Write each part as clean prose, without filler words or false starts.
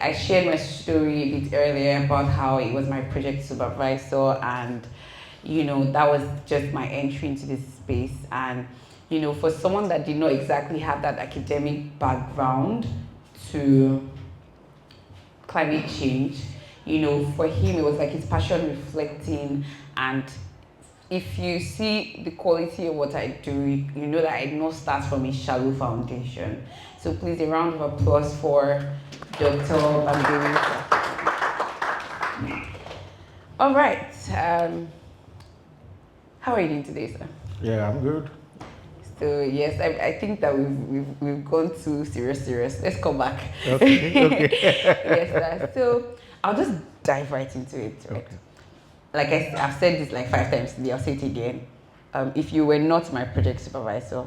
I shared my story a bit earlier about how it was my project supervisor, and that was just my entry into this space. And for someone that did not exactly have that academic background to climate change, for him it was like his passion reflecting. And if you see the quality of what I do, you know that I did not start from a shallow foundation. So please, a round of applause for Dr. Bamidele. All right. How are you doing today, sir? Yeah, I'm good. So yes, I think that we've gone too serious. Let's come back. Okay. Yes, sir. So I'll just dive right into it, right? Okay. Like I've said this like 5 times today, I'll say it again. If you were not my project supervisor,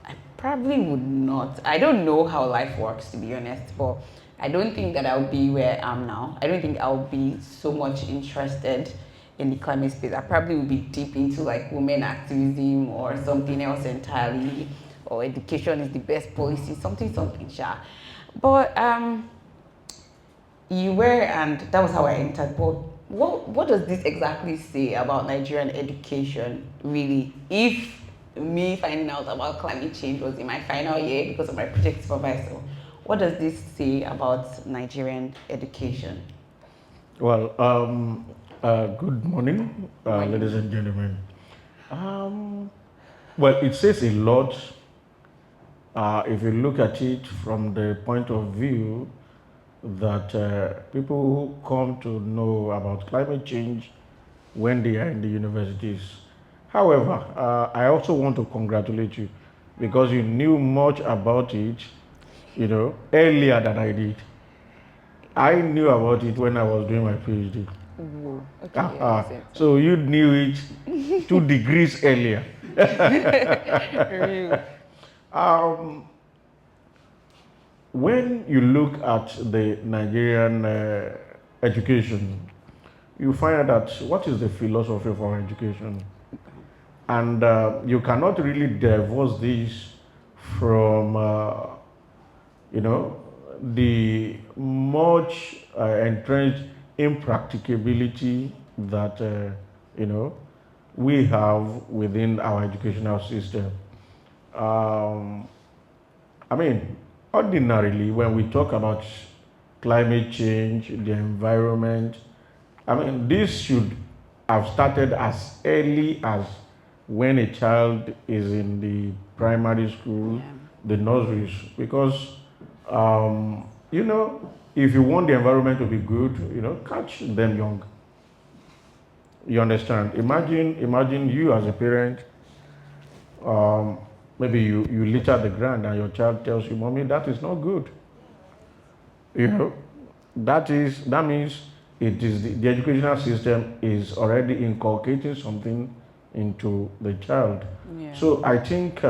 I probably would not. I don't know how life works, to be honest, but I don't think that I'll be where I am now. I don't think I'll be so much interested in the climate space. I probably would be deep into like women activism or something else entirely, or education is the best policy, something, sha. But you were, and that was how I entered. But what does this exactly say about Nigerian education, really? If me finding out about climate change was in my final year because of my project supervisor, what does this say about Nigerian education? Well, good morning, Morning. ladies and gentlemen. Um, well, it says a lot if you look at it from the point of view that people who come to know about climate change when they are in the universities. However, I also want to congratulate you because you knew much about it, earlier than I did. I knew about it when I was doing my PhD. Ooh, okay, yeah, makes sense. So you knew it 2 degrees earlier. Really? Um, when you look at the Nigerian education, you find out that what is the philosophy of our education? And you cannot really divorce this from, the much entrenched impracticability that, we have within our educational system. Um, I mean, ordinarily, when we talk about climate change, the environment, I mean, this should have started as early as when a child is in the primary school, Yeah. the nurseries, because, if you want the environment to be good, catch them young. You understand? Imagine you as a parent, um, maybe you litter the ground and your child tells you, "Mommy, that is not good." You know, that means it is the educational system is already inculcating something into the child. Yeah. So I think,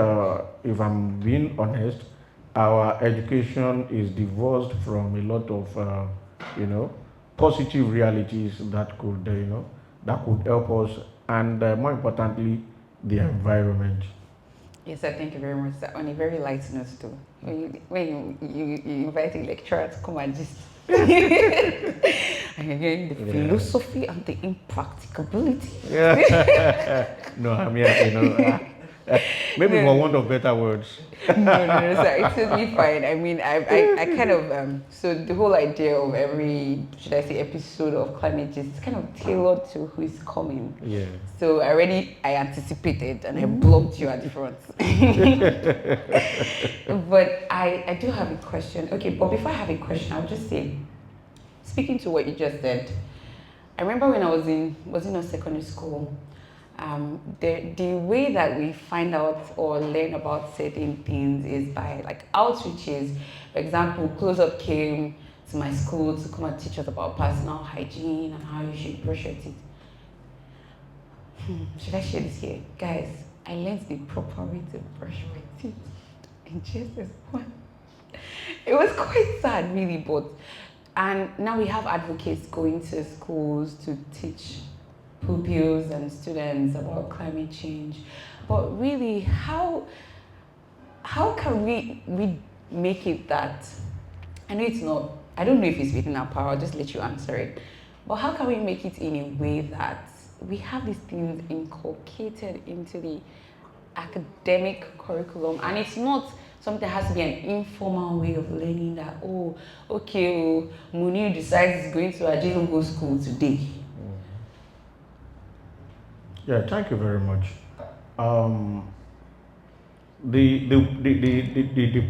if I'm being honest, our education is divorced from a lot of, you know, positive realities that could, that could help us, and more importantly, the environment. Yes, I thank you very much, sir. On a very light note, too. When you invite a lecturer to come and just and again the philosophy and the impracticability. Yeah. No, I mean, maybe No, for want of better words. no, sir. It's totally fine. I mean, I kind of so the whole idea of every, should I say, episode of climate change is kind of tailored to who is coming. Yeah. So I anticipated and I blocked you at the front. But I do have a question. Okay, but before I have a question, I'll just say, speaking to what you just said, I remember when I was in secondary school, the way that we find out or learn about certain things is by like outreaches. For example, Close Up came to my school to come and teach us about personal hygiene and how you should brush your teeth. Should I share this here? Guys, I learned the proper way to brush my teeth in JSS1. It was quite sad, really, but and now we have advocates going to schools to teach pupils and students about climate change. But really, how can we make it that, I know it's not I don't know if it's within our power, I'll just let you answer it. But how can we make it in a way that we have these things inculcated into the academic curriculum, and it's not something that has to be an informal way of learning that, oh, okay, oh, Munir decides he's going to Ajilogo school today. Yeah, thank you very much. Um, the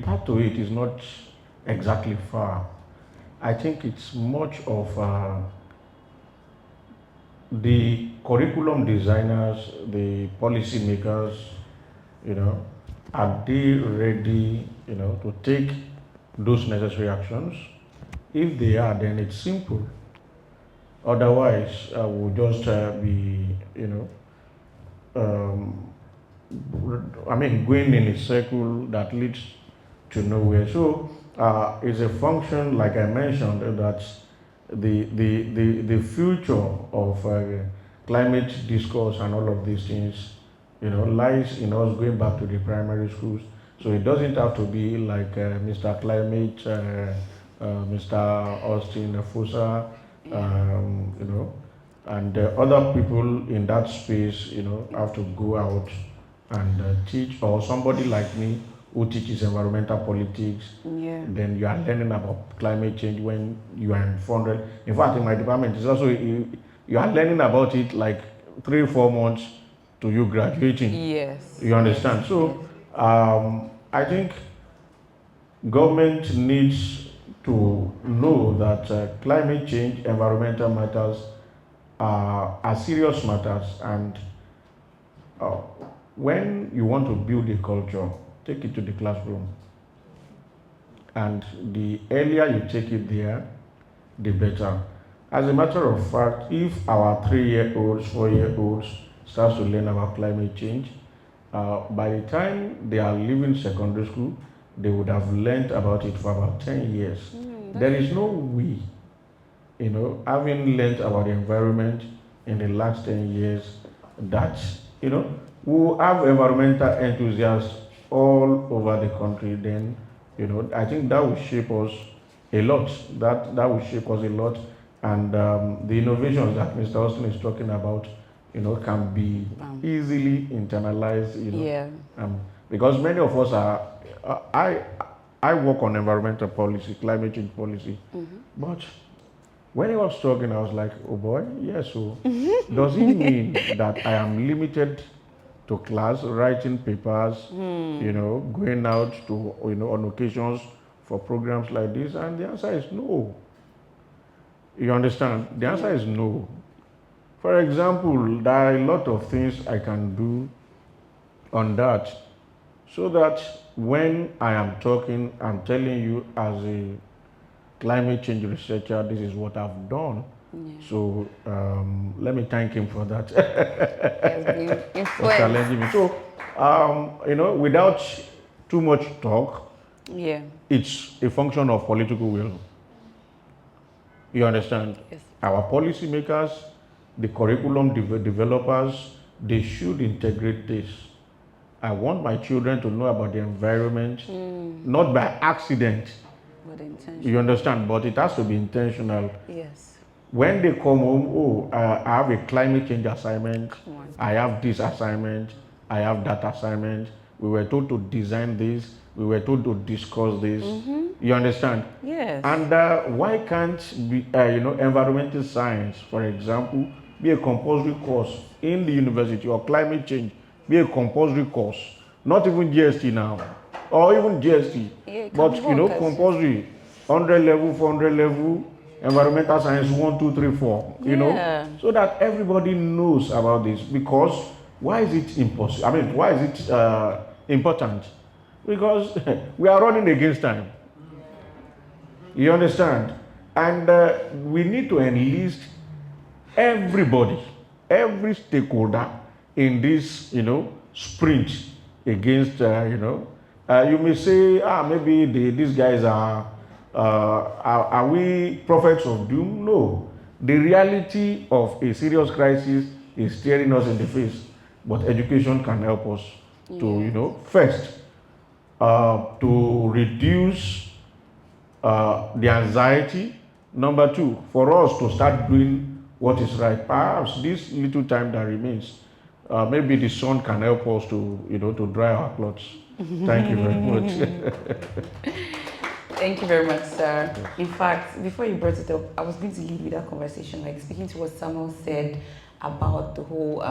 path to it is not exactly far. I think it's much of the curriculum designers, the policy makers, you know, are they ready, to take those necessary actions? If they are, then it's simple. Otherwise, we'll just be, um, going in a circle that leads to nowhere. So it's a function, like I mentioned, that the future of climate discourse and all of these things, lies in us going back to the primary schools. So it doesn't have to be like Mr. Climate, Mr. Austin Fosa, and other people in that space, have to go out and teach, or somebody like me who teaches environmental politics. Yeah. Then you are learning about climate change when you are in 400. In fact, in my department, it's also you are learning about it like 3 or 4 months to you graduating. Yes. You understand? Yes. So I think government needs to know that climate change, environmental matters are serious matters, and uh, when you want to build a culture, take it to the classroom. And the earlier you take it there, the better. As a matter of fact, if our 3-year-olds, 4-year-olds starts to learn about climate change, by the time they are leaving secondary school, they would have learned about it for about 10 years. There is no way, having learned about the environment in the last 10 years, that, we have environmental enthusiasts all over the country, then, I think that will shape us a lot. That will shape us a lot. And the innovations that Mr. Austin is talking about, can be easily internalized, Yeah. because many of us are, I work on environmental policy, climate change policy, but when he was talking, I was like, oh boy, yes, so does it mean that I am limited to class, writing papers, going out to, on occasions for programs like this? And the answer is no. You understand? The answer is no. For example, there are a lot of things I can do on that, so that when I am talking, I'm telling you as a climate change researcher, this is what I've done. Yeah. So let me thank him for that. Has been For influenced. challenging me. So, without too much talk, Yeah. it's a function of political will. You understand? Yes. Our policymakers, the curriculum developers, they should integrate this. I want my children to know about the environment, not by accident. With intention. You understand? But it has to be intentional. Yes. When they come home, oh, I have a climate change assignment, Come on. I have this assignment, I have that assignment, we were told to design this, we were told to discuss this. You understand? Yes. And why can't be, environmental science, for example, be a compulsory course in the university, or climate change be a compulsory course? Not even GST now, or even GST, Yeah, it can but be one, 'cause- compulsory, 100 level, 400 level, environmental science 1, 2, 3, 4. Yeah. So that everybody knows about this. Because why is it impossible? I mean, why is it important? Because we are running against time. You understand? And we need to enlist everybody, every stakeholder in this, sprint against, you may say, maybe these guys are we prophets of doom? No. The reality of a serious crisis is staring us in the face. But education can help us to, first, to reduce the anxiety. Number two, for us to start doing what is right. Perhaps this little time that remains, maybe the sun can help us to, to dry our clothes. Thank you very much. Thank you very much, sir. In fact, before you brought it up, I was going to lead with that conversation, like speaking to what Samuel said about the whole,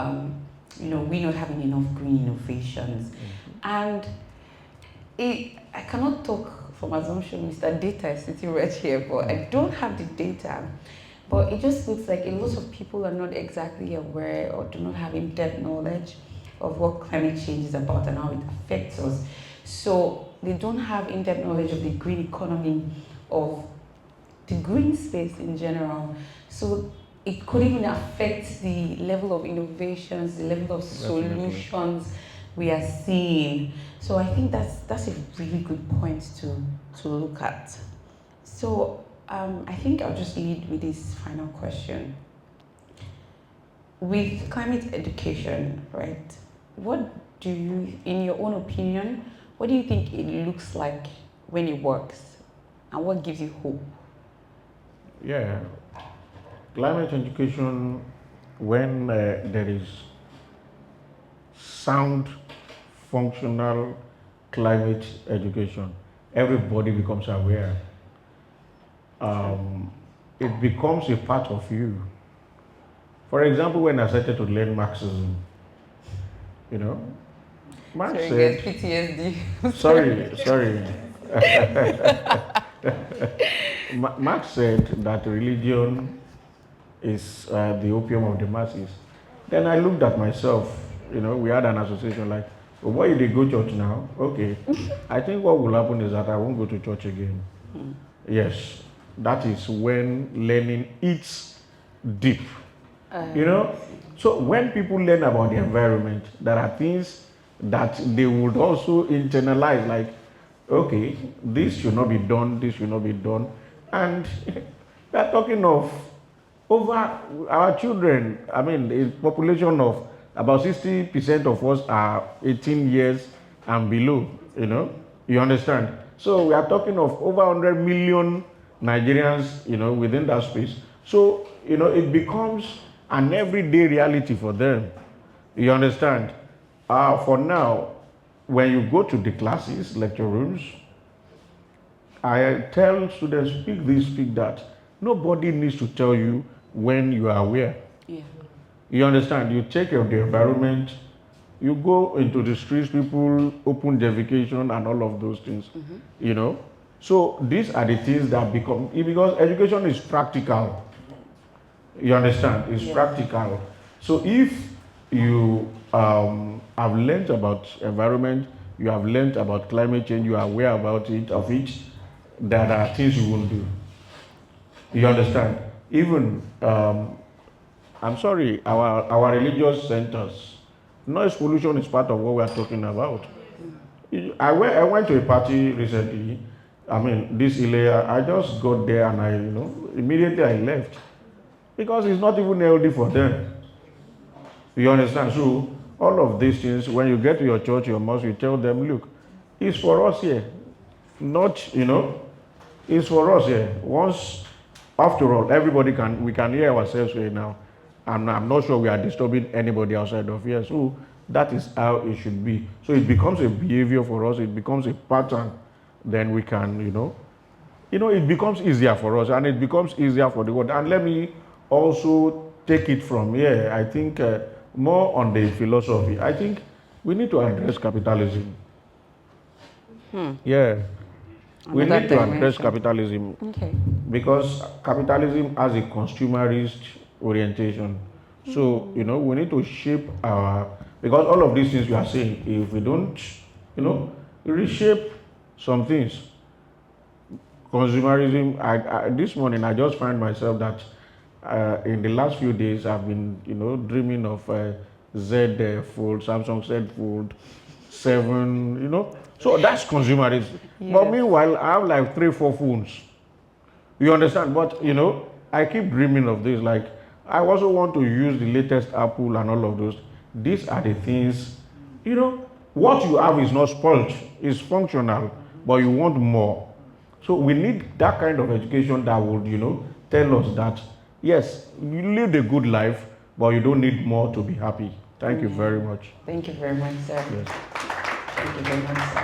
we not having enough green innovations. And I cannot talk from assumption, Mr. Data is sitting right here, but I don't have the data. But it just looks like a lot of people are not exactly aware or do not have in-depth knowledge of what climate change is about and how it affects us. So they don't have in-depth knowledge of the green economy, of the green space in general. So it could even affect the level of innovations, the level of solutions we are seeing. So I think that's a really good point to look at. So I think I'll just lead with this final question. With climate education, right? What do you, in your own opinion, what do you think it looks like when it works? And what gives you hope? Yeah, climate education, when there is sound, functional climate education, everybody becomes aware. It becomes a part of you. For example, when I started to learn Marxism, you know, Marx Sorry, said, guys, PTSD. sorry. Marx said that religion is the opium of the masses. Then I looked at myself, we had an association like, well, why did they go church now? Okay, I think what will happen is that I won't go to church again. Yes, that is when learning eats deep. So when people learn about the environment, there are things that they would also internalize, like, okay, this should not be done, this should not be done. And we are talking of over our children. I mean, a population of about 60% of us are 18 years and below. You understand? So we are talking of over 100 million Nigerians, within that space. So, it becomes an everyday reality for them. You understand? For now, when you go to the classes, lecture rooms, I tell students, speak this, speak that. Nobody needs to tell you when you are aware. Yeah. You understand? You take care of the environment, you go into the streets, people open defecation and all of those things. So these are the things that become, because education is practical. You understand? It's practical. So if you have learned about environment, you have learned about climate change, you are aware about it, there are things you won't do. You understand? Even, I'm sorry, our religious centers, noise pollution is part of what we are talking about. I went to a party recently. I mean, this Ilea, I just got there and immediately I left. Because it's not even healthy for them. You understand? So, all of these things, when you get to your church, your mosque, you tell them, look, it's for us here. Not, it's for us here. Once, after all, we can hear ourselves here now. And I'm not sure we are disturbing anybody outside of here. So, that is how it should be. So, it becomes a behavior for us. It becomes a pattern. Then we can, it becomes easier for us and it becomes easier for the world. And let me also take it from here. I think more on the philosophy. I think we need to address capitalism. Yeah. We need to address capitalism. Okay. Because capitalism has a consumerist orientation. So, we need to shape because all of these things we are saying, if we don't, reshape some things. Consumerism, this morning I just find myself that in the last few days I've been, dreaming of Z Fold, Samsung Z Fold 7, So that's consumerism. Yes. But meanwhile, I have like 3-4 phones. You understand? But, I keep dreaming of this. Like, I also want to use the latest Apple and all of those. These are the things, what you have is not spoiled. It's functional, but you want more. So we need that kind of education that would, tell us that, yes, you lived a good life, but you don't need more to be happy. Thank you very much. Thank you very much, sir. Yes. Thank you very much, sir.